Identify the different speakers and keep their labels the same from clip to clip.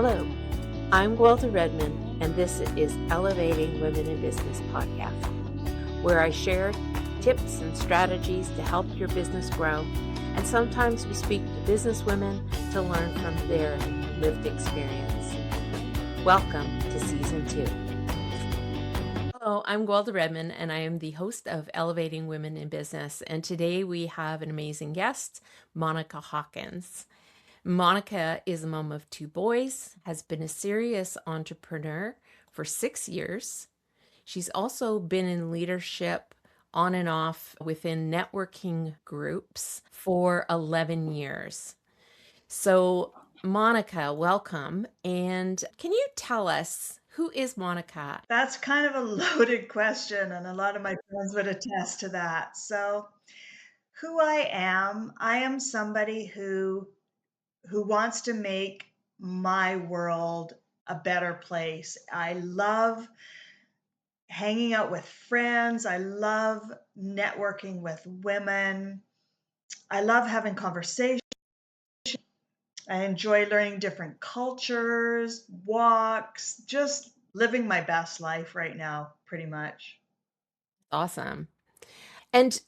Speaker 1: Hello, I'm Guelda Redman, and this is Elevating Women in Business podcast, where I share tips and strategies to help your business grow. And sometimes we speak to business women to learn from their lived experience. Welcome to Season 2. Hello, I'm Guelda Redman, and I am the host of Elevating Women in Business. And today we have an amazing guest, Monica Hawkins. Monica is a mom of 2 boys, has been a serious entrepreneur for 6 years. She's also been in leadership on and off within networking groups for 11 years. So, Monica, welcome. And can you tell us, who is Monica?
Speaker 2: That's kind of a loaded question, and a lot of my friends would attest to that. So, who I am somebody who wants to make my world a better place. I love hanging out with friends. I love networking with women. I love having conversations. I enjoy learning different cultures, walks, just living my best life right now, pretty much.
Speaker 1: Awesome. And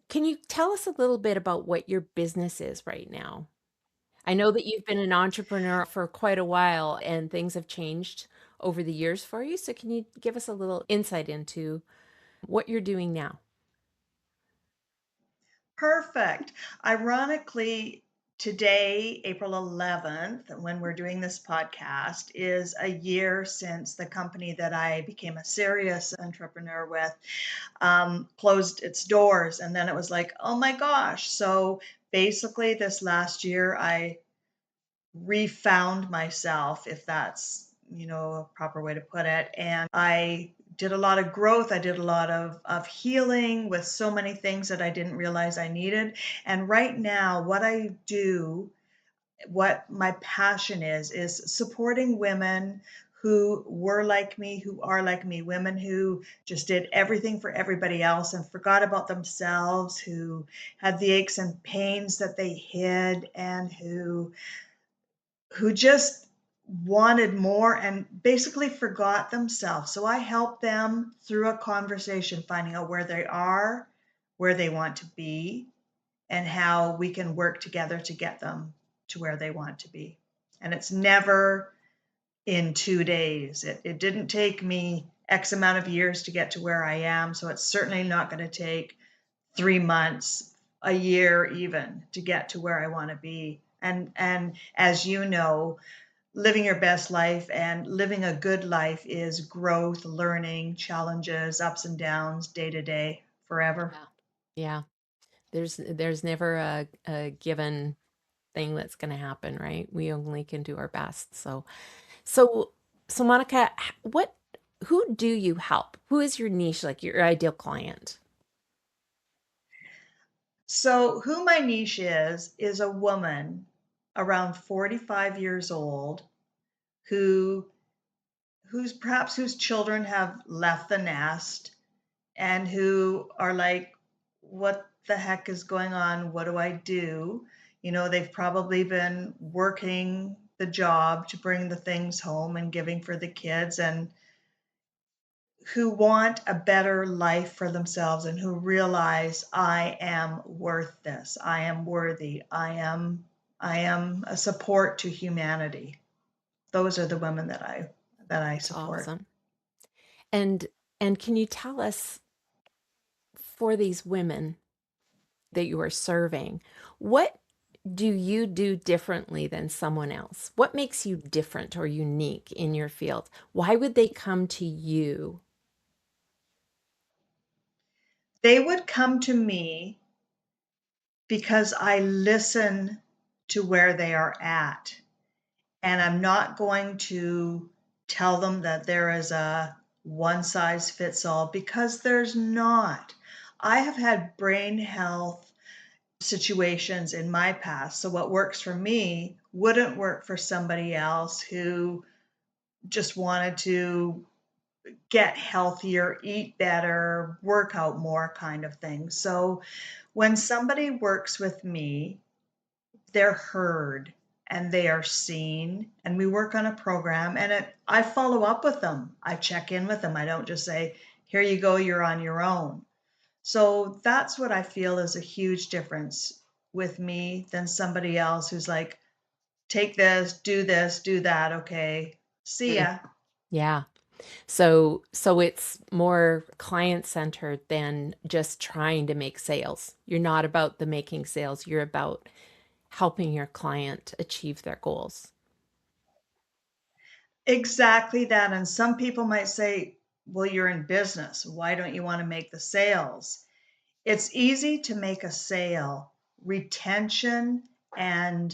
Speaker 1: can you tell us a little bit about what your business is right now? I know that you've been an entrepreneur for quite a while and things have changed over the years for you. So, can you give us a little insight into what you're doing now?
Speaker 2: Perfect. Ironically, today, April 11th, when we're doing this podcast, is a year since the company that I became a serious entrepreneur with closed its doors. And then it was like, oh my gosh. So basically, this last year, I refound myself, if that's, a proper way to put it. And I did a lot of growth. I did a lot of healing with so many things that I didn't realize I needed. And right now, what I do, what my passion is supporting women who were like me, who are like me, women who just did everything for everybody else and forgot about themselves, who had the aches and pains that they hid, and who just wanted more and basically forgot themselves. So I help them through a conversation, finding out where they are, where they want to be, and how we can work together to get them to where they want to be. And it's never in 2 days. It didn't take me X amount of years to get to where I am. So it's certainly not going to take 3 months, a year even, to get to where I want to be. And as you know, living your best life and living a good life is growth, learning, challenges, ups and downs, day to day, forever.
Speaker 1: Yeah. Yeah. There's never a given thing that's going to happen, right? We only can do our best. So so Monica, who do you help? Who is your niche, like your ideal client?
Speaker 2: So, who my niche is a woman around 45 years old who whose children have left the nest and who are like, what the heck is going on? What do I do? They've probably been working the job to bring the things home and giving for the kids, and who want a better life for themselves and who realize I am worth this. I am worthy. I am a support to humanity. Those are the women that I
Speaker 1: It's
Speaker 2: support.
Speaker 1: awesome. And and can you tell us, for these women that you are serving, what do you do differently than someone else? What makes you different or unique in your field? Why would they come to you?
Speaker 2: They would come to me because I listen to where they are at. And I'm not going to tell them that there is a one size fits all, because there's not. I have had brain health situations in my past. So what works for me wouldn't work for somebody else who just wanted to get healthier, eat better, work out more, kind of thing. So when somebody works with me, they're heard and they are seen, and we work on a program, and I follow up with them. I check in with them. I don't just say, here you go, you're on your own. So that's what I feel is a huge difference with me than somebody else who's like, take this, do that. Okay. See
Speaker 1: Mm.
Speaker 2: ya.
Speaker 1: Yeah. So it's more client-centered than just trying to make sales. You're not about the making sales, you're about helping your client achieve their goals.
Speaker 2: Exactly that. And some people might say, well, you're in business. Why don't you want to make the sales? It's easy to make a sale. Retention and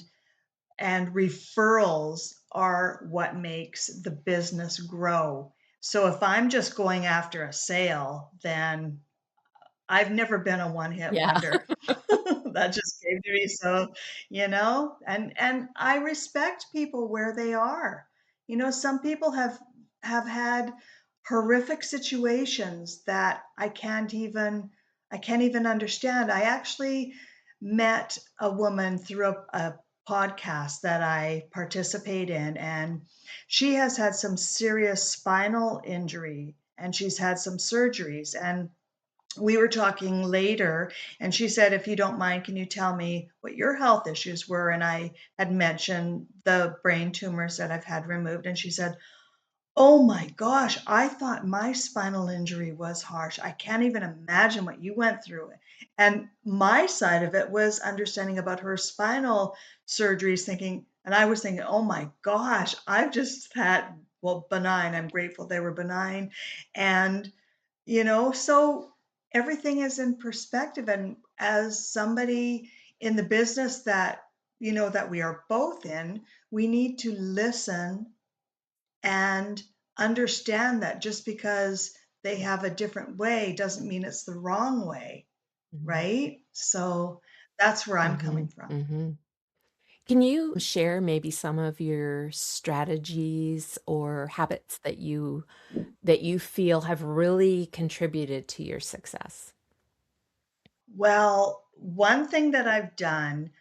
Speaker 2: referrals are what makes the business grow. So if I'm just going after a sale, then I've never been a one-hit
Speaker 1: Yeah.
Speaker 2: wonder. That just came to me. So, and I respect people where they are. Some people have had horrific situations that I can't even understand. I actually met a woman through a podcast that I participate in, and she has had some serious spinal injury and she's had some surgeries. And we were talking later, and she said, if you don't mind, can you tell me what your health issues were? And I had mentioned the brain tumors that I've had removed. And she said, oh my gosh, I thought my spinal injury was harsh. I can't even imagine what you went through. And my side of it was understanding about her spinal surgeries, thinking, and I was thinking, oh my gosh, I've just had, well, benign. I'm grateful they were benign. And so everything is in perspective. And as somebody in the business that we are both in, we need to listen and understand that just because they have a different way doesn't mean it's the wrong way,
Speaker 1: Mhm.
Speaker 2: right? So that's where I'm coming
Speaker 1: Mhm.
Speaker 2: from.
Speaker 1: Mhm. Can you share maybe some of your strategies or habits that you feel have really contributed to your success?
Speaker 2: Well, one thing that I've done,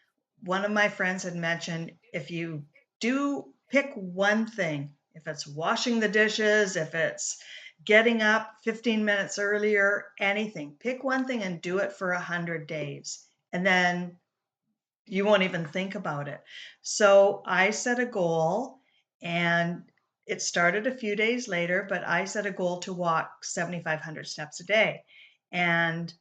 Speaker 2: one of my friends had mentioned, if you do pick one thing, if it's washing the dishes, if it's getting up 15 minutes earlier, anything, pick one thing and do it for 100 days. And then you won't even think about it. So I set a goal, and it started a few days later, but I set a goal to walk 7,500 steps a day. And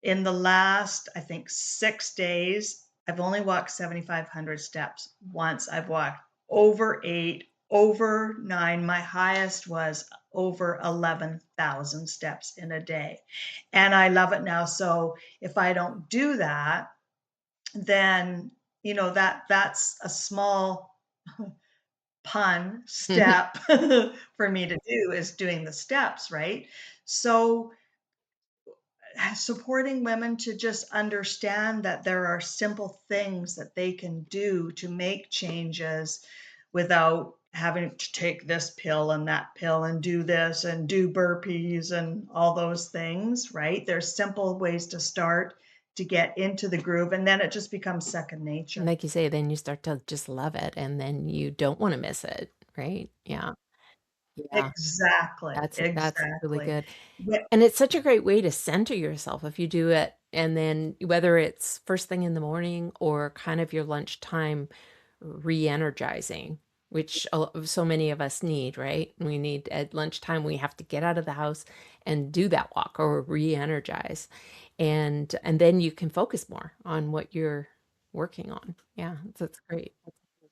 Speaker 2: in the last, I think, 6 days, I've only walked 7,500 steps once. I've walked over 8, over 9. My highest was over 11,000 steps in a day. And I love it now. So if I don't do that, then that's a small pun step for me to do, is doing the steps, right? So supporting women to just understand that there are simple things that they can do to make changes without having to take this pill and that pill and do this and do burpees and all those things, right? There's simple ways to start to get into the groove, and then it just becomes second nature.
Speaker 1: Like you say, then you start to just love it and then you don't wanna miss it, right? Yeah. Yeah.
Speaker 2: Exactly,
Speaker 1: That's really
Speaker 2: exactly.
Speaker 1: good.
Speaker 2: Yeah,
Speaker 1: And it's such a great way to center yourself if you do it, and then whether it's first thing in the morning or kind of your lunchtime re-energizing, which so many of us need, right? We need at lunchtime, we have to get out of the house and do that walk or re-energize. And then you can focus more on what you're working on. Yeah, that's great.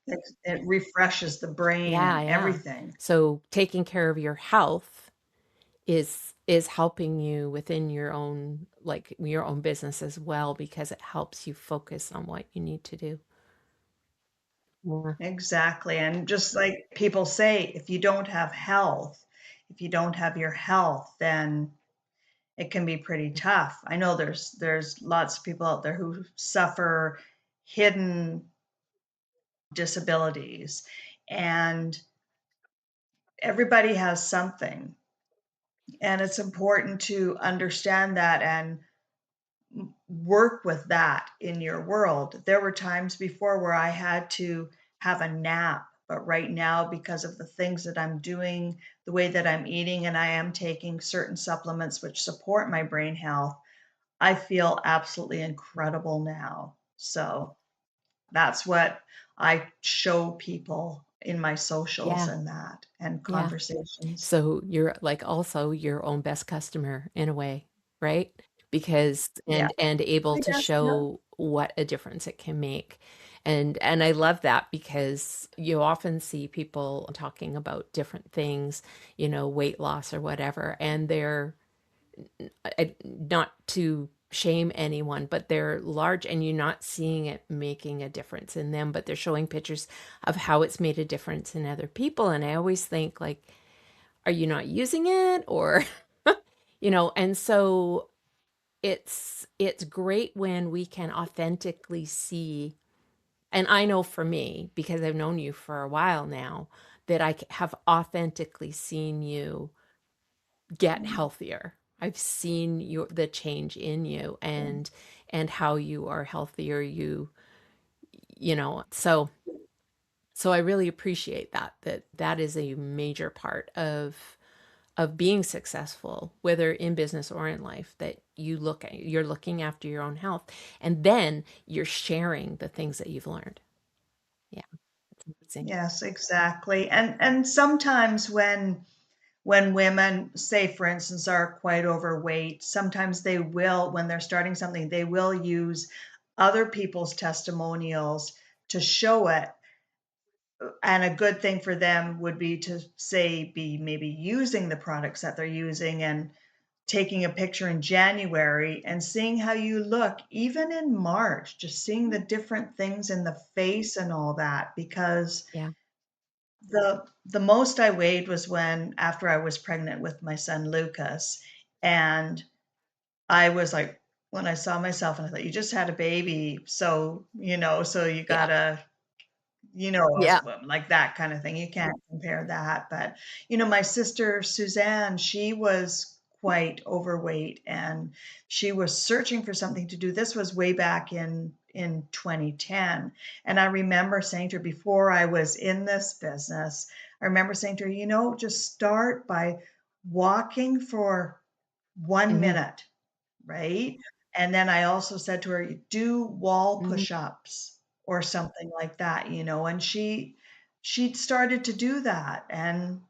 Speaker 2: it refreshes the brain
Speaker 1: Yeah,
Speaker 2: and
Speaker 1: yeah.
Speaker 2: everything.
Speaker 1: So taking care of your health is helping you within your own like your own business as well because it helps you focus on what you need to do. Yeah.
Speaker 2: Exactly. And just like people say, if you don't have health, if you don't have your health, then it can be pretty tough. I know there's lots of people out there who suffer hidden disabilities, and everybody has something. And it's important to understand that and work with that in your world. There were times before where I had to have a nap. But right now, because of the things that I'm doing, the way that I'm eating, and I am taking certain supplements which support my brain health, I feel absolutely incredible now. So that's what I show people in my socials
Speaker 1: Yeah.
Speaker 2: and that and
Speaker 1: Yeah.
Speaker 2: conversations.
Speaker 1: So you're like also your own best customer in a way, right? Because
Speaker 2: Yeah.
Speaker 1: and able
Speaker 2: I
Speaker 1: to
Speaker 2: guess, yeah.
Speaker 1: show what a difference it can make. And I love that because you often see people talking about different things, weight loss or whatever, and they're not to shame anyone, but they're large and you're not seeing it making a difference in them, but they're showing pictures of how it's made a difference in other people. And I always think like, are you not using it or and so it's great when we can authentically see, and I know for me because I've known you for a while now that have authentically seen you get
Speaker 2: Mm,
Speaker 1: healthier. I've seen the change in you
Speaker 2: yeah.
Speaker 1: and how you are healthier, so I really appreciate that is a major part of being successful, whether in business or in life, that you're looking after your own health and then you're sharing the things that you've learned. Yeah, it's amazing.
Speaker 2: Yes, exactly. And sometimes when women, say for instance, are quite overweight, sometimes they will, when they're starting something, they will use other people's testimonials to show it. And a good thing for them would be to say, be maybe using the products that they're using and taking a picture in January and seeing how you look, even in March, just seeing the different things in the face and all that. Because
Speaker 1: Yeah.
Speaker 2: the most I weighed was when after I was pregnant with my son Lucas, and I was like, when I saw myself, and I thought, you just had a baby, so so you
Speaker 1: Yeah.
Speaker 2: gotta,
Speaker 1: Yeah.
Speaker 2: like that kind of thing. You can't compare that. But, my sister Suzanne, she was quite overweight and she was searching for something to do. This was way back in 2010. And I remember saying to her before I was in this business, I remember saying to her, just start by walking for one
Speaker 1: Hmm.
Speaker 2: minute, right? And then I also said to her, do wall
Speaker 1: Hmm.
Speaker 2: push-ups or something like that, and she started to do that and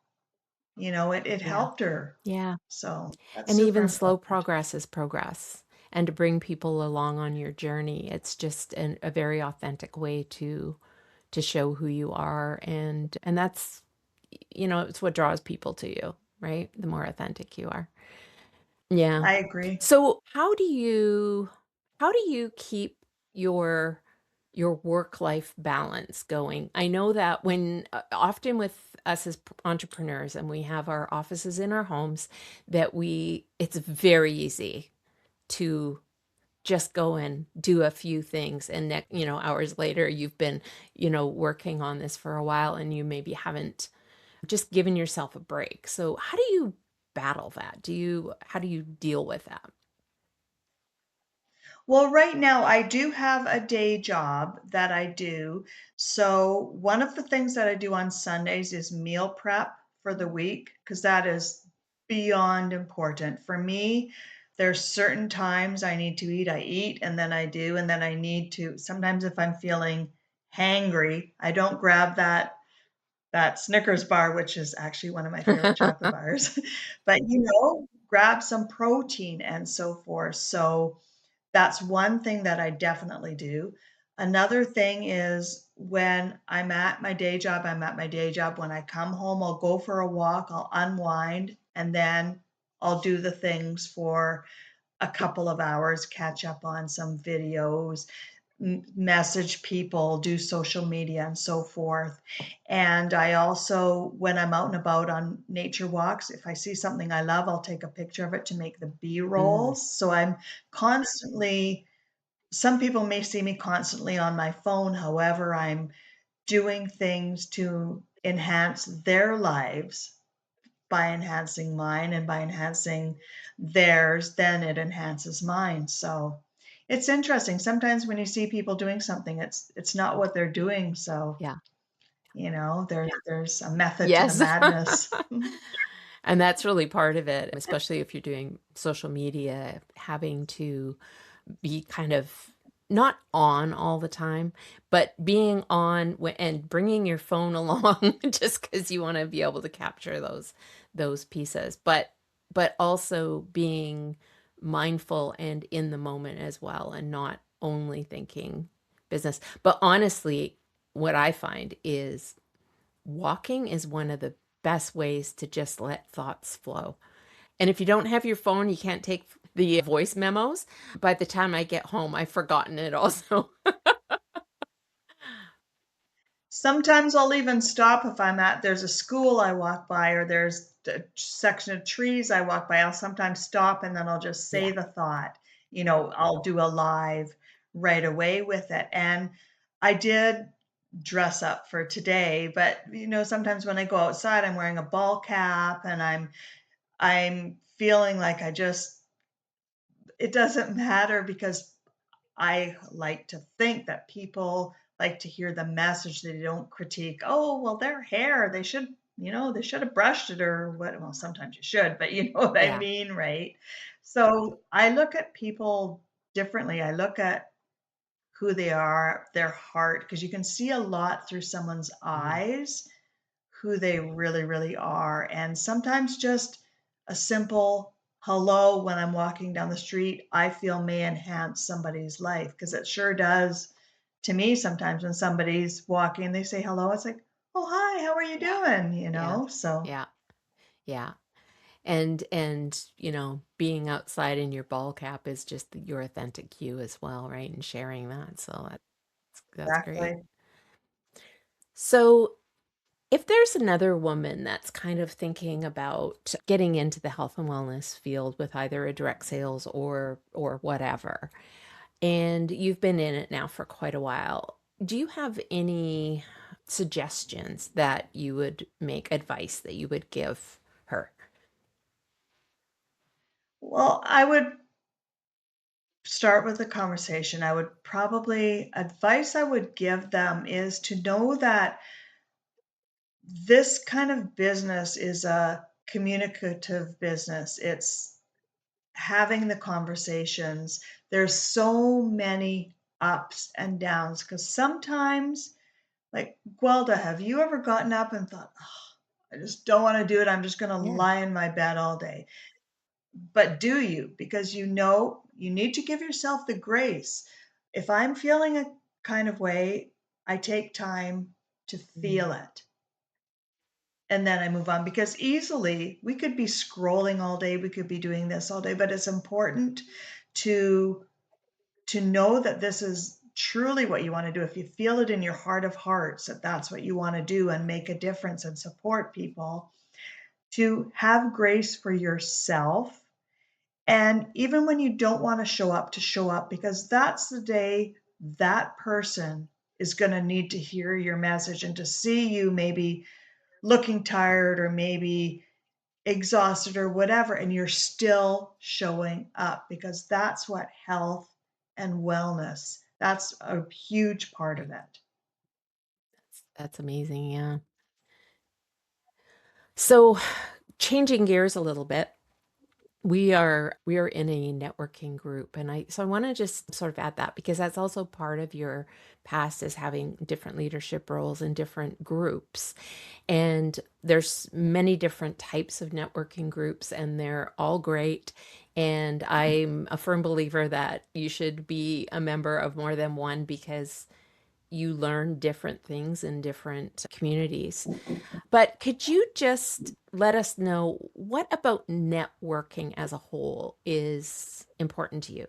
Speaker 2: it
Speaker 1: Yeah.
Speaker 2: helped her.
Speaker 1: Yeah.
Speaker 2: So that's
Speaker 1: And
Speaker 2: super
Speaker 1: even slow
Speaker 2: important.
Speaker 1: progress is progress. And to bring people along on your journey, it's just a very authentic way to show who you are, and that's it's what draws people to you, right? The more authentic you are. Yeah.
Speaker 2: I agree.
Speaker 1: So how do you keep your your work-life balance going? I know that when often with us as entrepreneurs and we have our offices in our homes that it's very easy to just go and do a few things and hours later you've been working on this for a while and you maybe haven't just given yourself a break. So how do you battle that? How do you deal with that?
Speaker 2: Well, right now I do have a day job that I do. So one of the things that I do on Sundays is meal prep for the week because that is beyond important. For me, there's certain times I need to eat, I eat, and then I do, and then I need to sometimes if I'm feeling hangry, I don't grab that Snickers bar, which is actually one of my favorite chocolate bars, but grab some protein and so forth. So that's one thing that I definitely do. Another thing is when I'm at my day job, I'm at my day job. When I come home, I'll go for a walk, I'll unwind, and then I'll do the things for a couple of hours, catch up on some videos, message people, do social media, and so forth. And I also, when I'm out and about on nature walks, if I see something I love, I'll take a picture of it to make the B
Speaker 1: Mm,
Speaker 2: rolls. So I'm constantly, some people may see me constantly on my phone. However, I'm doing things to enhance their lives by enhancing mine, and by enhancing theirs, then it enhances mine. So it's interesting. Sometimes when you see people doing something, it's not what they're doing. So
Speaker 1: yeah.
Speaker 2: There's a method to the
Speaker 1: Yes.
Speaker 2: madness.
Speaker 1: And that's really part of it, especially if you're doing social media, having to be kind of not on all the time, but being on and bringing your phone along just because you want to be able to capture those pieces, but also being mindful and in the moment as well, and not only thinking business. But honestly, what I find is walking is one of the best ways to just let thoughts flow. And if you don't have your phone, you can't take the voice memos. By the time I get home, I've forgotten it also.
Speaker 2: Sometimes I'll even stop if there's a school I walk by, or there's a section of trees I walk by. I'll sometimes stop and then I'll just say
Speaker 1: Yeah.
Speaker 2: the thought. I'll do a live right away with it. And I did dress up for today, but sometimes when I go outside, I'm wearing a ball cap and I'm feeling like it doesn't matter, because I like to think that people like to hear the message. They don't critique, oh, well, their hair, they should have brushed it, or what. Well, sometimes you should, but you know what I
Speaker 1: Yeah.
Speaker 2: mean, right? So I look at people differently. I look at who they are, their heart, because you can see a lot through someone's
Speaker 1: Mhm.
Speaker 2: eyes, who they really, really are. And sometimes just a simple hello when I'm walking down the street, I feel may enhance somebody's life, because it sure does to me sometimes when somebody's walking and they say hello. It's like, oh, hi, how are you
Speaker 1: Yeah.
Speaker 2: doing?
Speaker 1: Yeah.
Speaker 2: So
Speaker 1: Yeah. Yeah. And being outside in your ball cap is just your authentic you as well, right? And sharing that. So that's great.
Speaker 2: exactly.
Speaker 1: So if there's another woman that's kind of thinking about getting into the health and wellness field with either a direct sales or whatever, and you've been in it now for quite a while, do you have any suggestions that you would make, advice that you would give her?
Speaker 2: Well, I would start with the conversation. I would probably advice I would give them is to know that this kind of business is a communicative business. It's having the conversations. There's so many ups and downs, because sometimes, like, Guelda, have you ever gotten up and thought, oh, I just don't want to do it. I'm just going to
Speaker 1: Yeah.
Speaker 2: lie in my bed all day. But do you? Because you need to give yourself the grace. If I'm feeling a kind of way, I take time to
Speaker 1: Mhm.
Speaker 2: feel it, and then I move on, because easily we could be scrolling all day, we could be doing this all day, but it's important to know that this is truly what you want to do. If you feel it in your heart of hearts that that's what you want to do and make a difference and support people, to have grace for yourself. And even when you don't want to show up, because that's the day that person is going to need to hear your message and to see you maybe looking tired or maybe exhausted or whatever, and you're still showing up, because that's what health and wellness, that's a huge part of
Speaker 1: Right.
Speaker 2: it.
Speaker 1: That's amazing. Yeah. So changing gears a little bit, we are in a networking group, and I want to just sort of add that because that's also part of your past, is having different leadership roles in different groups. And there's many different types of networking groups, and they're all great. And I'm a firm believer that you should be a member of more than one, because you learn different things in different communities. But could you just let us know what about networking as a whole is important to you?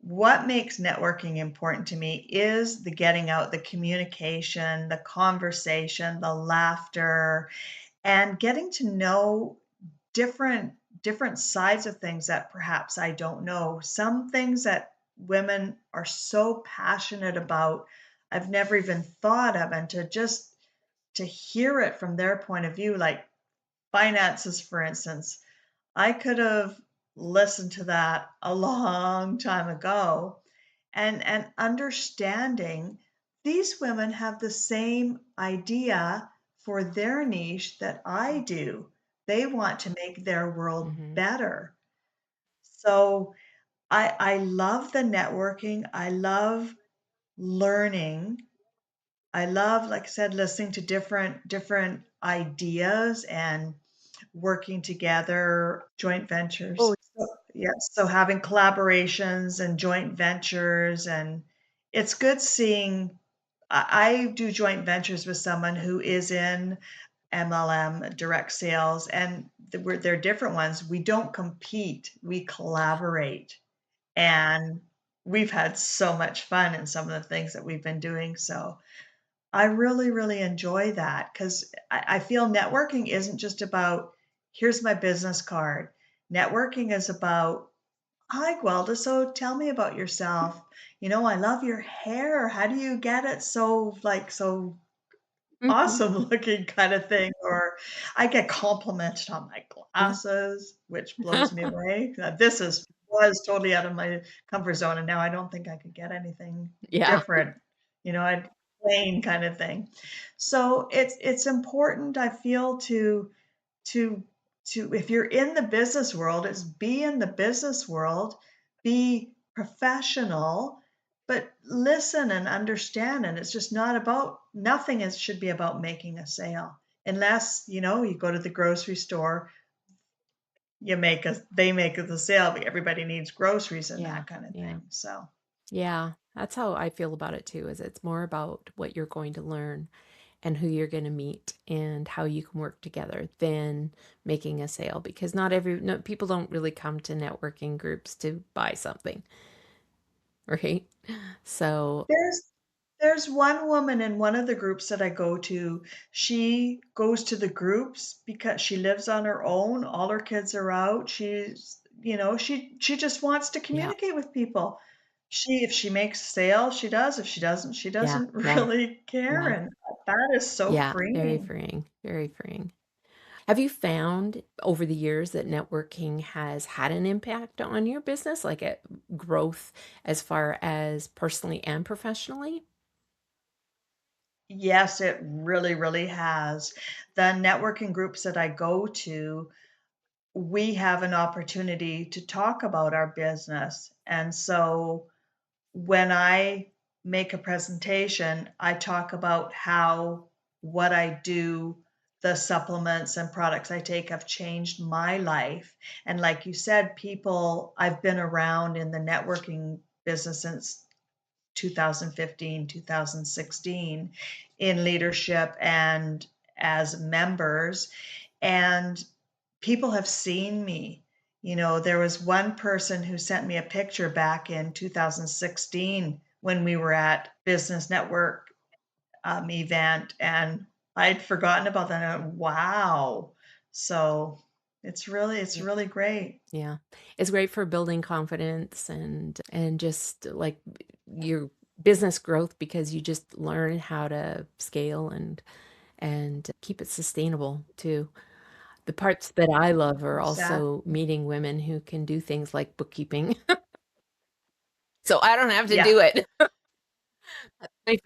Speaker 2: What makes networking important to me is the getting out, the communication, the conversation, the laughter, and getting to know different different sides of things that perhaps I don't know. Some things that women are so passionate about, I've never even thought of, and to hear it from their point of view, like finances, for instance. I could have listened to that a long time ago, and understanding these women have the same idea for their niche that I do. They want to make their world
Speaker 1: Mm-hmm.
Speaker 2: better. So I love the networking. I love learning. I love, like I said, listening to different ideas and working together, joint ventures.
Speaker 1: Oh,
Speaker 2: So, yes, so having collaborations and joint ventures, and it's good seeing. I do joint ventures with someone who is in MLM, direct sales, and they're different ones. We don't compete, we collaborate. And we've had so much fun in some of the things that we've been doing. So I really, really enjoy that because I feel networking isn't just about, here's my business card. Networking is about, hi, Guelda, so tell me about yourself. I love your hair. How do you get it so
Speaker 1: mhm.
Speaker 2: awesome looking kind of thing? Or I get complimented on my glasses, which blows me away. This was totally out of my comfort zone, and now I don't think I could get anything
Speaker 1: Yeah.
Speaker 2: different. I'd plain kind of thing. So it's important, I feel, to if you're in the business world, it's be in the business world, be professional, but listen and understand. And it's just not about, nothing is should be about making a sale. Unless, you go to the grocery store, they make the sale, but everybody needs groceries and
Speaker 1: Yeah.
Speaker 2: that kind of
Speaker 1: Yeah.
Speaker 2: thing. So
Speaker 1: Yeah. That's how I feel about it too, is it's more about what you're going to learn and who you're going to meet and how you can work together than making a sale, because no, people don't really come to networking groups to buy something, right? So,
Speaker 2: there's There's one woman in one of the groups that I go to. She goes to the groups because she lives on her own. All her kids are out. She just wants to
Speaker 1: yeah.
Speaker 2: communicate with people. If she makes a sale, she does. If she doesn't, she
Speaker 1: Yeah.
Speaker 2: doesn't
Speaker 1: Yeah.
Speaker 2: really care.
Speaker 1: Yeah.
Speaker 2: And that is so
Speaker 1: Yeah. Very
Speaker 2: freeing.
Speaker 1: freeing. Very freeing. Have you found over the years that networking has had an impact on your business, like at growth as far as personally and professionally?
Speaker 2: Yes, it really, really has. The networking groups that I go to, we have an opportunity to talk about our business. And so when I make a presentation, I talk about how what I do, the supplements and products I take have changed my life. And like you said, I've been around in the networking business since 2015, 2016 in leadership and as members. And people have seen me. There was one person who sent me a picture back in 2016 when we were at Business Network event, and I'd forgotten about that. And wow. So it's
Speaker 1: Yeah.
Speaker 2: really great.
Speaker 1: Yeah. It's great for building confidence and just like your business growth, because you just learn how to scale and keep it sustainable too. The parts that I love are also
Speaker 2: Exactly.
Speaker 1: meeting women who can do things like bookkeeping. So I don't have to
Speaker 2: Yeah.
Speaker 1: do it. My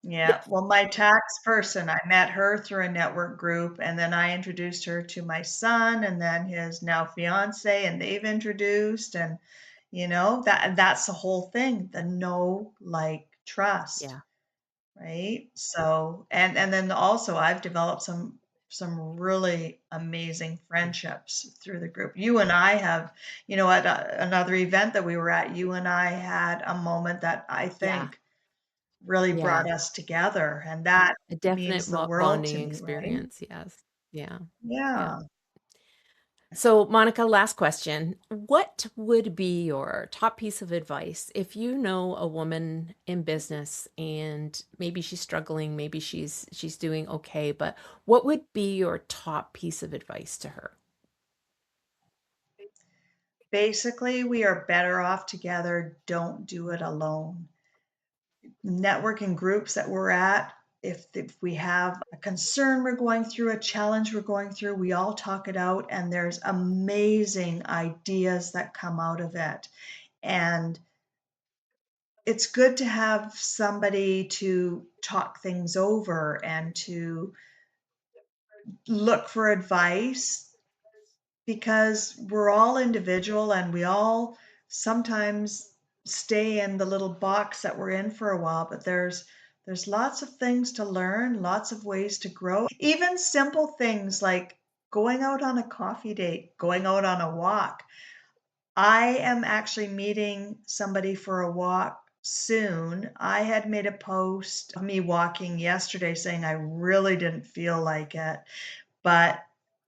Speaker 2: Yeah, well, my tax person, I met her through a network group, and then I introduced her to my son and then his now fiance, and they've introduced, and that's the whole thing, the know, like, trust,
Speaker 1: Yeah.
Speaker 2: right? So, and then also I've developed some really amazing friendships through the group. You and I have, at another event that we were at, you and I had a moment that I
Speaker 1: Yeah.
Speaker 2: think really
Speaker 1: Yeah.
Speaker 2: brought us together, and that
Speaker 1: A definite
Speaker 2: means the world
Speaker 1: bonding
Speaker 2: to me, right?
Speaker 1: experience. Yes. Yeah. Yeah.
Speaker 2: Yeah.
Speaker 1: So, Monica, last question. What would be your top piece of advice if you know a woman in business and maybe she's struggling, maybe she's doing okay, but what would be your top piece of advice to her?
Speaker 2: Basically, we are better off together. Don't do it alone. Networking groups that we're at, if we have a concern we're going through, a challenge we're going through, we all talk it out, and there's amazing ideas that come out of it. And it's good to have somebody to talk things over and to look for advice, because we're all individual and we all sometimes stay in the little box that we're in for a while, but there's lots of things to learn, lots of ways to grow. Even simple things like going out on a coffee date, going out on a walk. I am actually meeting somebody for a walk soon. I had made a post of me walking yesterday saying I really didn't feel like it, but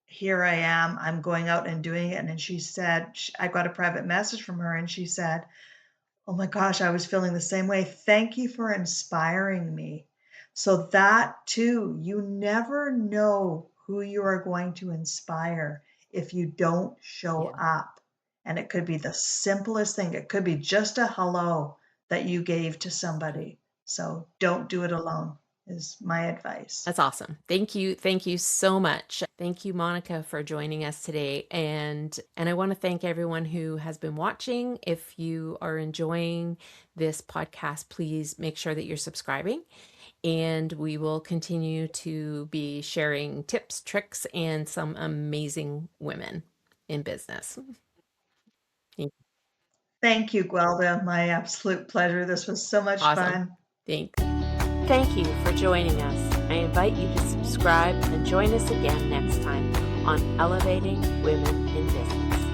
Speaker 2: here I am, I'm going out and doing it. And she said, I got a private message from her and she said, oh my gosh, I was feeling the same way. Thank you for inspiring me. So that too, you never know who you are going to inspire if you don't show
Speaker 1: Yeah.
Speaker 2: up. And it could be the simplest thing. It could be just a hello that you gave to somebody. So don't do it alone, is my advice.
Speaker 1: That's awesome. Thank you. Thank you so much. Thank you, Monica, for joining us today. And I want to thank everyone who has been watching. If you are enjoying this podcast, please make sure that you're subscribing. And we will continue to be sharing tips, tricks, and some amazing women in business. Thank you.
Speaker 2: Thank you, Guelda. My absolute pleasure. This was so much
Speaker 1: Awesome.
Speaker 2: fun.
Speaker 1: Thanks. Thank you for joining us. I invite you to subscribe and join us again next time on Elevating Women in Business.